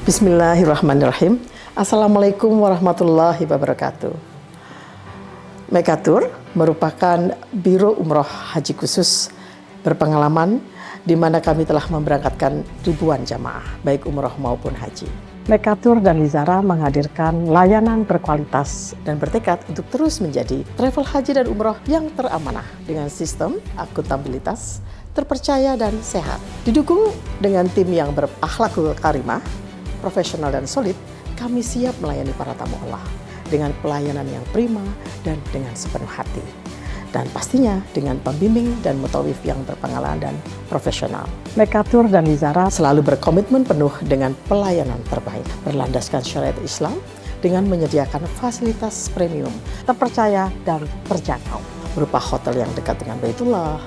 Bismillahirrahmanirrahim. Assalamualaikum warahmatullahi wabarakatuh. Mekatur merupakan Biro Umroh Haji Khusus berpengalaman di mana kami telah memberangkatkan ribuan jamaah, baik umroh maupun haji. Mekatur dan Lizara menghadirkan layanan berkualitas dan bertekad untuk terus menjadi travel haji dan umroh yang teramanah dengan sistem akuntabilitas, terpercaya dan sehat. Didukung dengan tim yang berakhlakul karimah, profesional dan solid, kami siap melayani para tamu Allah dengan pelayanan yang prima dan dengan sepenuh hati. Dan pastinya dengan pembimbing dan mutawif yang berpengalaman dan profesional. Mekatur dan Lizara selalu berkomitmen penuh dengan pelayanan terbaik, berlandaskan syariat Islam dengan menyediakan fasilitas premium, terpercaya dan terjangkau, berupa hotel yang dekat dengan Baitullah,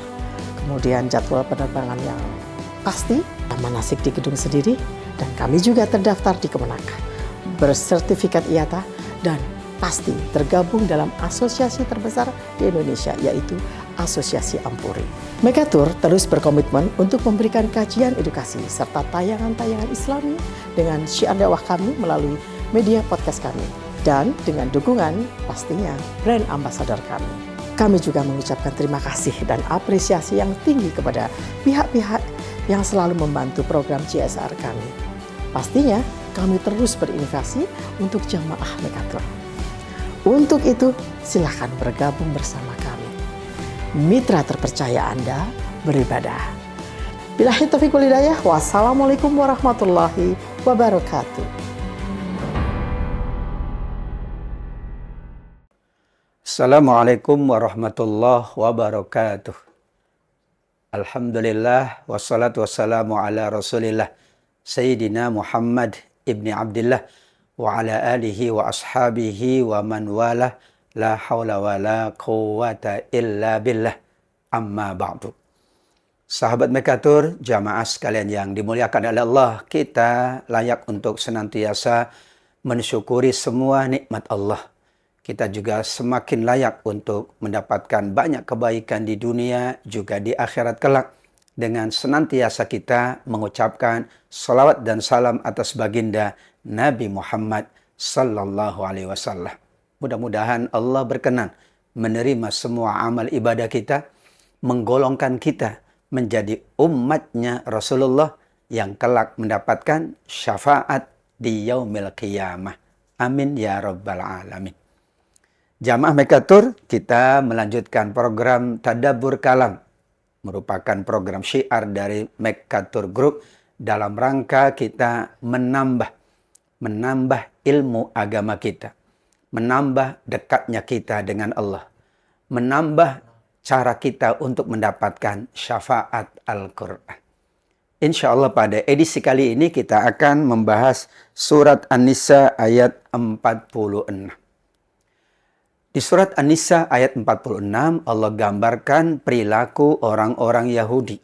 kemudian jadwal penerbangan yang pasti, manasik di gedung sendiri, dan kami juga terdaftar di Kemenak, bersertifikat IATA, dan pasti tergabung dalam asosiasi terbesar di Indonesia, yaitu Asosiasi Ampuri. Mekatur terus berkomitmen untuk memberikan kajian edukasi serta tayangan-tayangan Islami dengan syiar dakwah kami melalui media podcast kami, dan dengan dukungan pastinya brand ambassador kami. Kami juga mengucapkan terima kasih dan apresiasi yang tinggi kepada pihak-pihak yang selalu membantu program CSR kami. Pastinya kami terus berinovasi untuk jamaah Mekatur. Untuk itu, silakan bergabung bersama kami. Mitra terpercaya Anda beribadah. Billahi taufiq wal hidayah. Wassalamualaikum warahmatullahi wabarakatuh. Assalamualaikum warahmatullahi wabarakatuh. Alhamdulillah wassalatu wassalamu ala Rasulillah Sayyidina Muhammad ibni Abdillah wa ala alihi wa ashabihi wa man wala la hawla wa la quwata illa billah amma ba'du. Sahabat Mekatur, jamaah sekalian yang dimuliakan oleh Allah, kita layak untuk senantiasa mensyukuri semua nikmat Allah. Kita juga semakin layak untuk mendapatkan banyak kebaikan di dunia juga di akhirat kelak dengan senantiasa kita mengucapkan salawat dan salam atas baginda Nabi Muhammad sallallahu alaihi wasallam. Mudah-mudahan Allah berkenan menerima semua amal ibadah kita, menggolongkan kita menjadi umatnya Rasulullah yang kelak mendapatkan syafaat di yaumil qiyamah. Amin ya rabbal alamin. Jamaah Mekatur, kita melanjutkan program Tadabbur Kalam, merupakan program syiar dari Mekatur Group dalam rangka kita menambah ilmu agama kita, menambah dekatnya kita dengan Allah, menambah cara kita untuk mendapatkan syafaat Al-Quran. Insya Allah pada edisi kali ini kita akan membahas surat An-Nisa ayat 46. Di surat An-Nisa ayat 46, Allah gambarkan perilaku orang-orang Yahudi.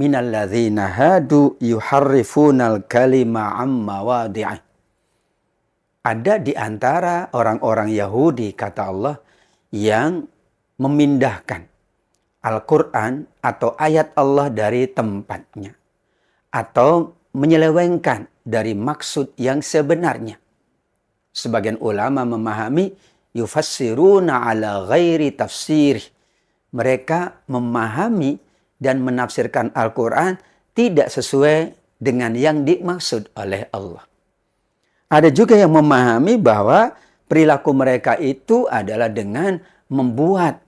Minalladzina hadu yuharrifunal kalima amma wadi'ah. Ada di antara orang-orang Yahudi, kata Allah, yang memindahkan Al-Quran atau ayat Allah dari tempatnya, atau menyelewengkan dari maksud yang sebenarnya. Sebagian ulama memahami yufassiruna ala ghairi tafsir. Mereka memahami dan menafsirkan Al-Quran tidak sesuai dengan yang dimaksud oleh Allah. Ada juga yang memahami bahwa perilaku mereka itu adalah dengan membuat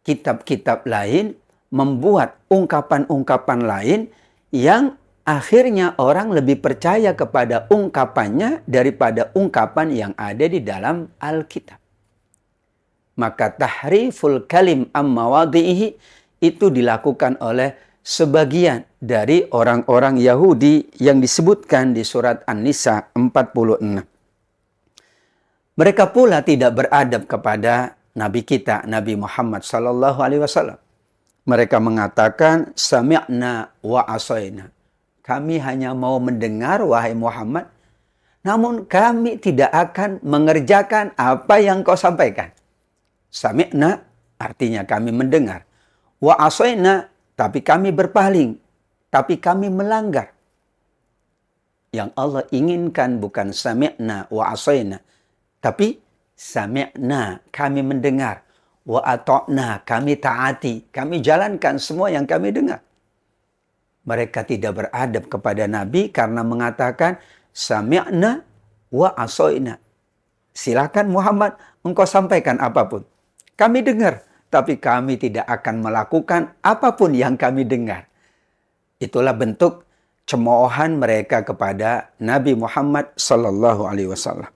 kitab-kitab lain, membuat ungkapan-ungkapan lain yang akhirnya orang lebih percaya kepada ungkapannya daripada ungkapan yang ada di dalam Alkitab. Maka tahriful kalim amma wadihi itu dilakukan oleh sebagian dari orang-orang Yahudi yang disebutkan di surat An-Nisa 46. Mereka pula tidak beradab kepada Nabi kita, Nabi Muhammad sallallahu alaihi wasallam. Mereka mengatakan sami'na wa asaina. Kami hanya mau mendengar, wahai Muhammad, namun kami tidak akan mengerjakan apa yang kau sampaikan. Sami'na artinya kami mendengar. Wa asaina, tapi kami berpaling. Tapi kami melanggar. Yang Allah inginkan bukan sami'na wa asaina, tapi sami'na, kami mendengar, wa ata'na, kami taati, kami jalankan semua yang kami dengar. Mereka tidak beradab kepada Nabi karena mengatakan sami'na wa asaina. Silakan Muhammad, engkau sampaikan apapun. Kami dengar, tapi kami tidak akan melakukan apapun yang kami dengar. Itulah bentuk cemoohan mereka kepada Nabi Muhammad sallallahu alaihi wasallam.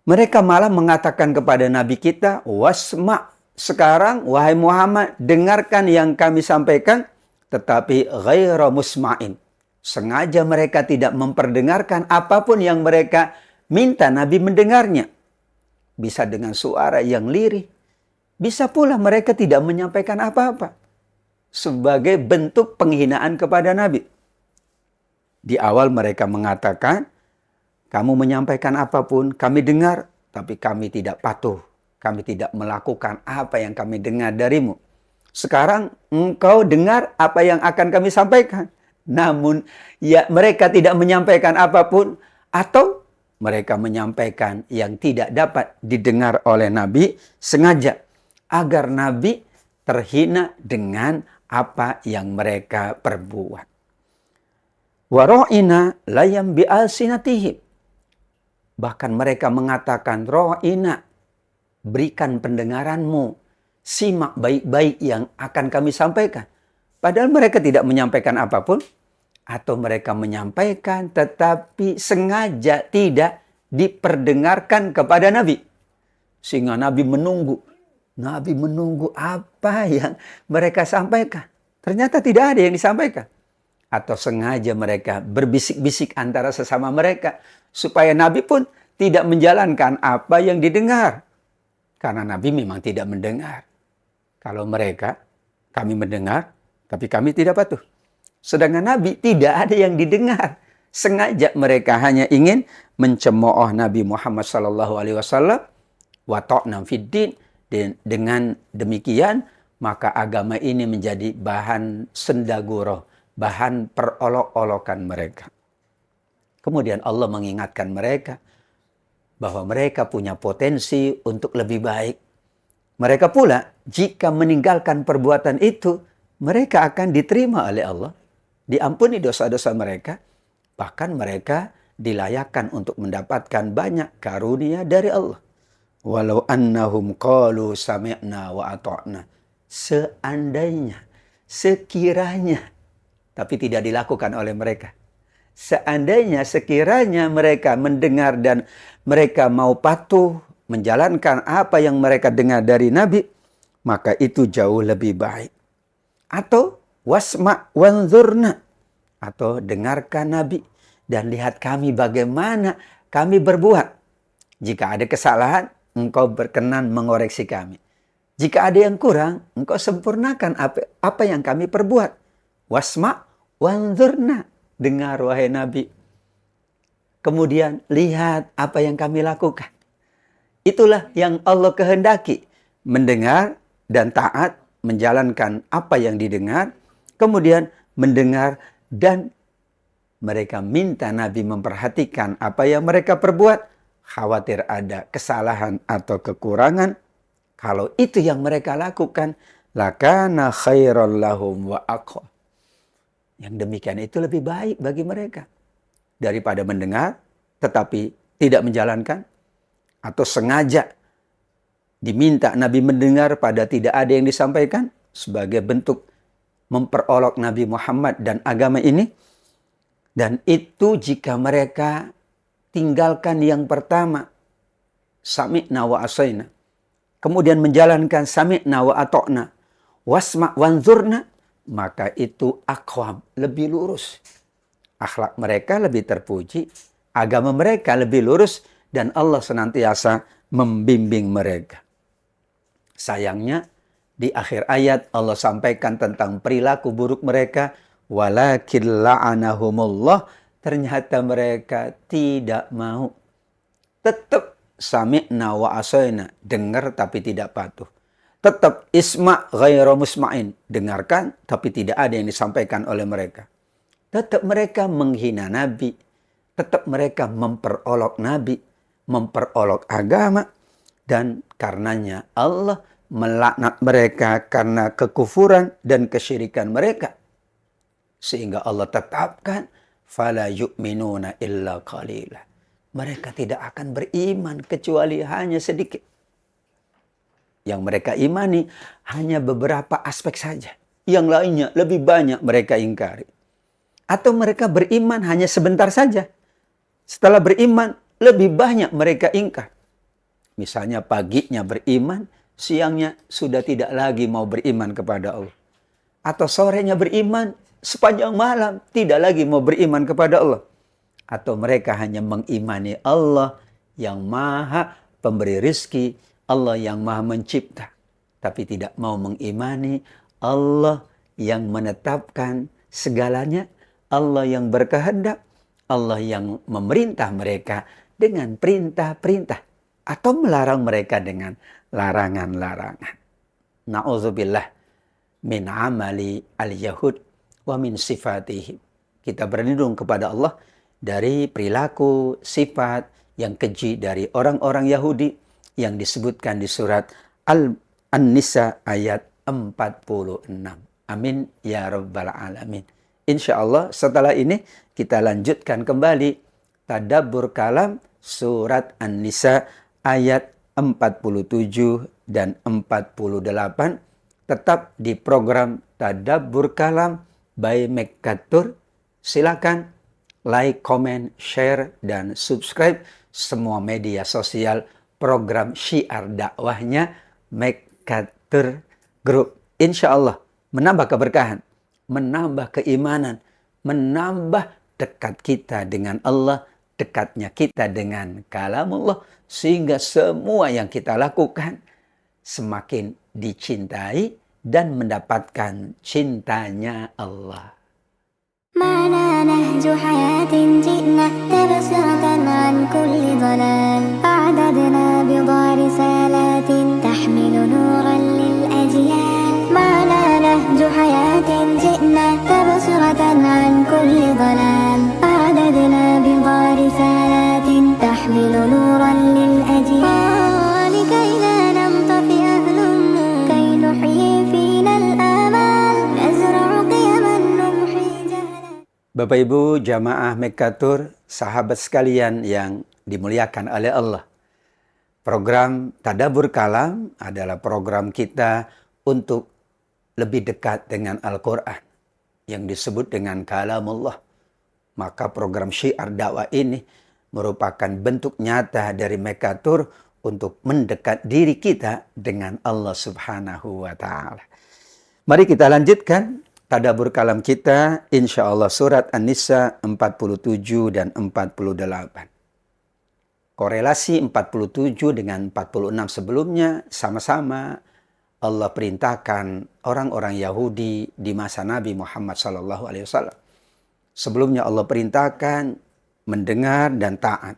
Mereka malah mengatakan kepada Nabi kita, wasma, sekarang wahai Muhammad, dengarkan yang kami sampaikan, tetapi ghaira musma'in. Sengaja mereka tidak memperdengarkan apapun yang mereka minta Nabi mendengarnya. Bisa dengan suara yang lirih. Bisa pula mereka tidak menyampaikan apa-apa. Sebagai bentuk penghinaan kepada Nabi. Di awal mereka mengatakan, kamu menyampaikan apapun, kami dengar, tapi kami tidak patuh. Kami tidak melakukan apa yang kami dengar darimu. Sekarang engkau dengar apa yang akan kami sampaikan. Namun ya mereka tidak menyampaikan apapun, atau mereka menyampaikan yang tidak dapat didengar oleh Nabi sengaja. Agar Nabi terhina dengan apa yang mereka perbuat. Waro'ina layam bi'alsinatihim. Bahkan mereka mengatakan, ro'ina, berikan pendengaranmu, simak baik-baik yang akan kami sampaikan. Padahal mereka tidak menyampaikan apapun, atau mereka menyampaikan tetapi sengaja tidak diperdengarkan kepada Nabi. Sehingga Nabi menunggu. Nabi menunggu apa yang mereka sampaikan. Ternyata tidak ada yang disampaikan. Atau sengaja mereka berbisik-bisik antara sesama mereka. Supaya Nabi pun tidak menjalankan apa yang didengar. Karena Nabi memang tidak mendengar. Kalau mereka, kami mendengar, tapi kami tidak patuh. Sedangkan Nabi tidak ada yang didengar. Sengaja mereka hanya ingin mencemooh Nabi Muhammad SAW. Wa ta'nam fiddin. Dan dengan demikian, maka agama ini menjadi bahan sendaguro, bahan perolok-olokan mereka. Kemudian Allah mengingatkan mereka bahwa mereka punya potensi untuk lebih baik. Mereka pula, jika meninggalkan perbuatan itu, mereka akan diterima oleh Allah. Diampuni dosa-dosa mereka. Bahkan mereka dilayakkan untuk mendapatkan banyak karunia dari Allah. Walau annahum qalu sami'na wa ata'na. Seandainya, sekiranya, tapi tidak dilakukan oleh mereka. Seandainya, sekiranya mereka mendengar dan mereka mau patuh menjalankan apa yang mereka dengar dari Nabi, maka itu jauh lebih baik. Atau wasma' wanzurna, atau dengarkan Nabi dan lihat kami bagaimana kami berbuat. Jika ada kesalahan, engkau berkenan mengoreksi kami. Jika ada yang kurang, engkau sempurnakan apa yang kami perbuat. Wasma' wanzurna. Dengar wahai Nabi. Kemudian lihat apa yang kami lakukan. Itulah yang Allah kehendaki. Mendengar dan taat, menjalankan apa yang didengar. Kemudian mendengar dan mereka minta Nabi memperhatikan apa yang mereka perbuat. Khawatir ada kesalahan atau kekurangan. Kalau itu yang mereka lakukan, lakana khairal lahum wa aqwa. Yang demikian itu lebih baik bagi mereka. Daripada mendengar, tetapi tidak menjalankan. Atau sengaja diminta Nabi mendengar pada tidak ada yang disampaikan. Sebagai bentuk memperolok Nabi Muhammad dan agama ini. Dan itu jika mereka tinggalkan yang pertama, sami'na wa asaina. Kemudian menjalankan sami'na wa ata'na. Wasma' wanzurna. Maka itu aqwam, lebih lurus. Akhlak mereka lebih terpuji. Agama mereka lebih lurus. Dan Allah senantiasa membimbing mereka. Sayangnya, di akhir ayat Allah sampaikan tentang perilaku buruk mereka. Walakin la'anahumullah. Ternyata mereka tidak mau. Tetap sami'na wa asaina. Dengar tapi tidak patuh. Tetap isma' ghairu musma'in. Dengarkan tapi tidak ada yang disampaikan oleh mereka. tetap mereka menghina Nabi, tetap mereka memperolok Nabi, memperolok agama, dan karenanya Allah melaknat mereka karena kekufuran dan kesyirikan mereka. Sehingga Allah tetapkan, fala yu'minuna illa qalila. Mereka tidak akan beriman kecuali hanya sedikit. Yang mereka imani hanya beberapa aspek saja. Yang lainnya lebih banyak mereka ingkari. Atau mereka beriman hanya sebentar saja. Setelah beriman, lebih banyak mereka ingkar. Misalnya paginya beriman, siangnya sudah tidak lagi mau beriman kepada Allah. Atau sorenya beriman, sepanjang malam tidak lagi mau beriman kepada Allah. Atau mereka hanya mengimani Allah yang maha pemberi rizki, Allah yang maha mencipta. Tapi tidak mau mengimani Allah yang menetapkan segalanya, Allah yang berkehendak, Allah yang memerintah mereka dengan perintah-perintah. Atau melarang mereka dengan larangan-larangan. Na'udzubillah min amali al-yahud wa min sifatihim. Kita berlindung kepada Allah dari perilaku, sifat yang keji dari orang-orang Yahudi yang disebutkan di surat An-Nisa ayat 46. Amin ya rabbal alamin. Insya Allah setelah ini kita lanjutkan kembali tadabbur kalam surat An-Nisa ayat 47 dan 48 tetap di program tadabbur kalam by Mekatur. Silakan like, comment, share, dan subscribe semua media sosial program syiar dakwahnya Mekatur Group. Insya Allah menambah keberkahan, menambah keimanan, menambah dekat kita dengan Allah, dekatnya kita dengan kalamullah, sehingga semua yang kita lakukan semakin dicintai dan mendapatkan cintanya Allah. معنا نهج حياة جئنا تبصرة عن كل ضلال أعددنا بضع رسالات تحمل نورا للأجيال معنا نهج حياة جئنا تبصرة عن كل ضلال أعددنا بضع رسالات تحمل نورا للأجيال لكي لا ننطفئ أهل كي نحيي فينا الآمال نزرع قيما نمحي جهلا. Bapak Ibu jamaah Mekatur, sahabat sekalian yang dimuliakan oleh Allah. Program Tadabbur Kalam adalah program kita untuk lebih dekat dengan Al-Quran yang disebut dengan kalamullah. Maka program syiar dakwah ini merupakan bentuk nyata dari Mekatur untuk mendekat diri kita dengan Allah Subhanahu wa Ta'ala. Mari kita lanjutkan tadabbur kalam kita, insya Allah surat An-Nisa 47 dan 48. Korelasi 47 dengan 46 sebelumnya sama-sama Allah perintahkan orang-orang Yahudi di masa Nabi Muhammad SAW. Sebelumnya Allah perintahkan mendengar dan taat.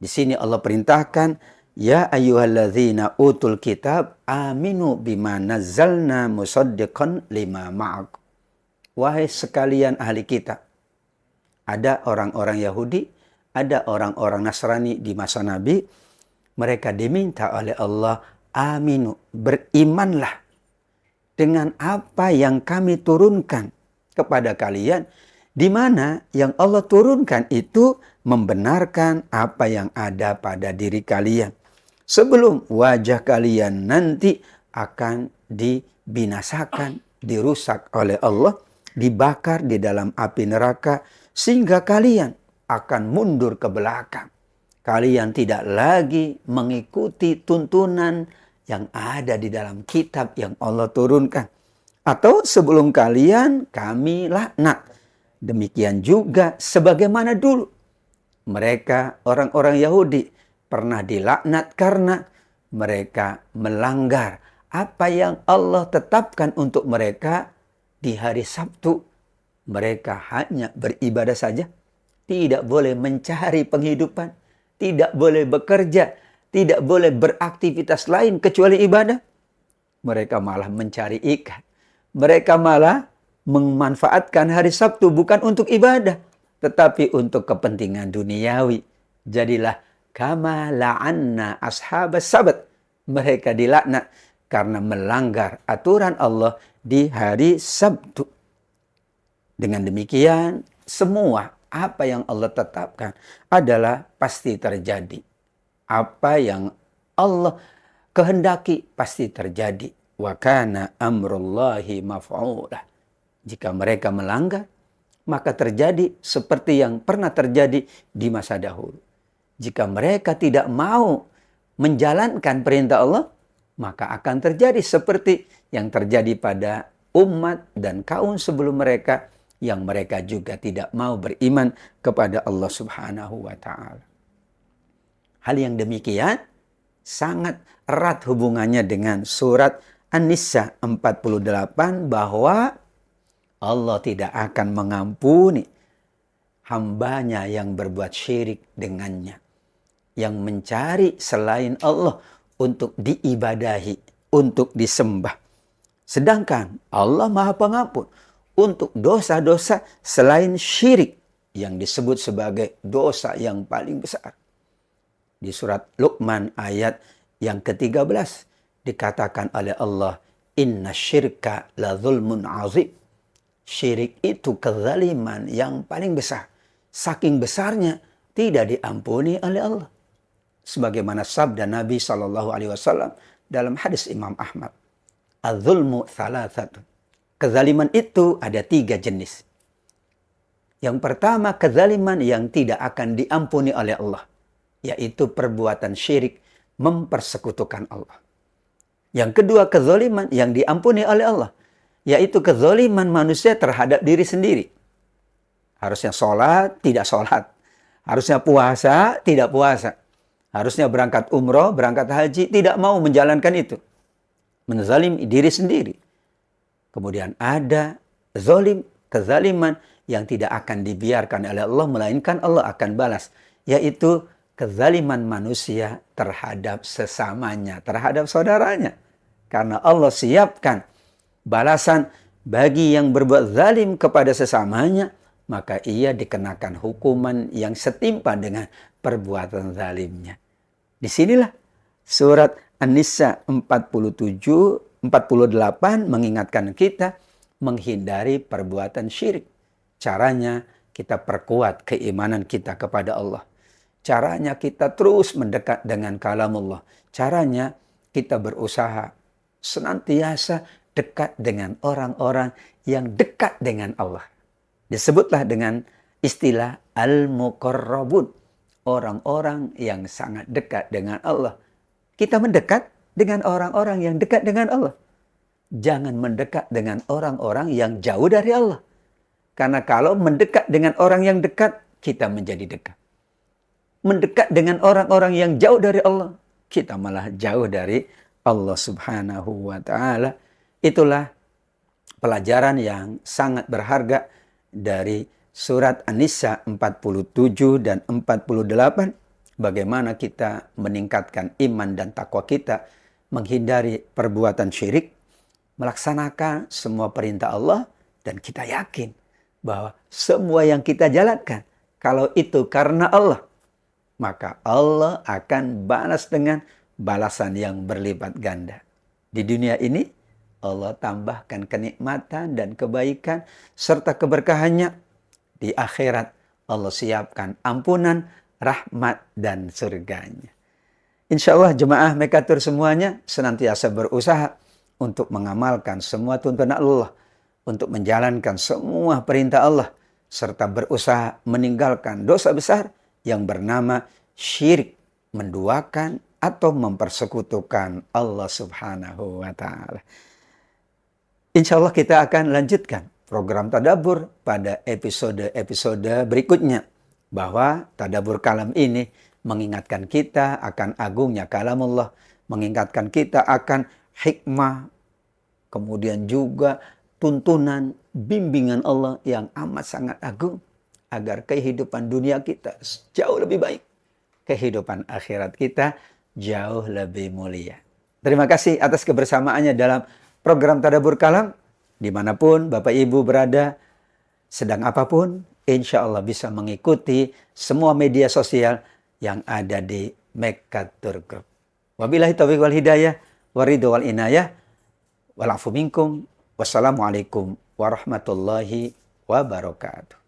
Di sini Allah perintahkan, ya ayyuhalladzina utul kitab aminu bima nazzalna musaddiqan lima ma'akum. Wahai sekalian ahli kitab. Ada orang-orang Yahudi, ada orang-orang Nasrani di masa Nabi. Mereka diminta oleh Allah, aminu, berimanlah dengan apa yang kami turunkan kepada kalian. Di mana yang Allah turunkan itu membenarkan apa yang ada pada diri kalian. Sebelum wajah kalian nanti akan dibinasakan, dirusak oleh Allah, dibakar di dalam api neraka, sehingga kalian akan mundur ke belakang. Kalian tidak lagi mengikuti tuntunan yang ada di dalam kitab yang Allah turunkan. Atau sebelum kalian kami laknat. Demikian juga sebagaimana dulu. Mereka orang-orang Yahudi pernah dilaknat karena mereka melanggar apa yang Allah tetapkan untuk mereka. Di hari Sabtu, mereka hanya beribadah saja. Tidak boleh mencari penghidupan. Tidak boleh bekerja. Tidak boleh beraktivitas lain kecuali ibadah. Mereka malah mencari ikan. Mereka malah memanfaatkan hari Sabtu bukan untuk ibadah, tetapi untuk kepentingan duniawi. Jadilah kama la'anna ashabas sabat. Mereka dilaknat karena melanggar aturan Allah di hari Sabtu. Dengan demikian, semua apa yang Allah tetapkan adalah pasti terjadi. Apa yang Allah kehendaki pasti terjadi. Wa kana amrullahi maf'ulah. Jika mereka melanggar, maka terjadi seperti yang pernah terjadi di masa dahulu. Jika mereka tidak mau menjalankan perintah Allah, maka akan terjadi seperti yang terjadi pada umat dan kaum sebelum mereka, yang mereka juga tidak mau beriman kepada Allah Subhanahu wa ta'ala. Hal yang demikian sangat erat hubungannya dengan surat An-Nisa 48, bahwa Allah tidak akan mengampuni hambanya yang berbuat syirik dengannya, yang mencari selain Allah untuk diibadahi, untuk disembah. Sedangkan Allah Maha Pengampun untuk dosa-dosa selain syirik, yang disebut sebagai dosa yang paling besar. Di surat Luqman ayat yang ke-13 dikatakan oleh Allah, inna syirka la zulmun azim. Syirik itu kezaliman yang paling besar. Saking besarnya tidak diampuni oleh Allah. Sebagaimana sabda Nabi SAW dalam hadis Imam Ahmad. Az-zulmu thalathatun. Kezaliman itu ada 3 jenis. Yang pertama, kezaliman yang tidak akan diampuni oleh Allah, yaitu perbuatan syirik, mempersekutukan Allah. Yang kedua, kezaliman yang diampuni oleh Allah, yaitu kezaliman manusia terhadap diri sendiri. Harusnya sholat, tidak sholat. Harusnya puasa, tidak puasa. Harusnya berangkat umroh, berangkat haji, tidak mau menjalankan itu. Menzalimi diri sendiri. Kemudian ada zalim, kezaliman yang tidak akan dibiarkan oleh Allah, melainkan Allah akan balas. Yaitu kezaliman manusia terhadap sesamanya, terhadap saudaranya. Karena Allah siapkan balasan bagi yang berbuat zalim kepada sesamanya, maka ia dikenakan hukuman yang setimpal dengan perbuatan zalimnya. Disinilah surat An-Nisa 48 mengingatkan kita menghindari perbuatan syirik. Caranya kita perkuat keimanan kita kepada Allah. Caranya kita terus mendekat dengan kalamullah. Caranya kita berusaha senantiasa dekat dengan orang-orang yang dekat dengan Allah. Disebutlah dengan istilah al-muqarrabun. Orang-orang yang sangat dekat dengan Allah. Kita mendekat dengan orang-orang yang dekat dengan Allah. Jangan mendekat dengan orang-orang yang jauh dari Allah. Karena kalau mendekat dengan orang yang dekat, kita menjadi dekat. Mendekat dengan orang-orang yang jauh dari Allah, kita malah jauh dari Allah Subhanahu wa ta'ala. Itulah pelajaran yang sangat berharga dari surat An-Nisa 47 dan 48. Bagaimana kita meningkatkan iman dan takwa kita, menghindari perbuatan syirik, melaksanakan semua perintah Allah, dan kita yakin bahwa semua yang kita jalankan, kalau itu karena Allah, maka Allah akan balas dengan balasan yang berlipat ganda. Di dunia ini, Allah tambahkan kenikmatan dan kebaikan serta keberkahannya. Di akhirat, Allah siapkan ampunan, rahmat, dan surganya. Insya Allah jemaah Mekatur semuanya senantiasa berusaha untuk mengamalkan semua tuntunan Allah, untuk menjalankan semua perintah Allah, serta berusaha meninggalkan dosa besar yang bernama syirik, menduakan atau mempersekutukan Allah Subhanahu wa ta'ala. Insya Allah kita akan lanjutkan program Tadabbur pada episode-episode berikutnya. Bahwa Tadabbur Kalam ini mengingatkan kita akan agungnya kalamullah, mengingatkan kita akan hikmah, kemudian juga tuntunan, bimbingan Allah yang amat sangat agung, agar kehidupan dunia kita jauh lebih baik, kehidupan akhirat kita jauh lebih mulia. Terima kasih atas kebersamaannya dalam program Tadabbur Kalam. Dimanapun Bapak Ibu berada, sedang apapun, insya Allah bisa mengikuti semua media sosial yang ada di Mekatur Group. Wabillahi taufiq wal hidayah, waridho wal inayah, wal afu minkum, wassalamualaikum warahmatullahi wabarakatuh.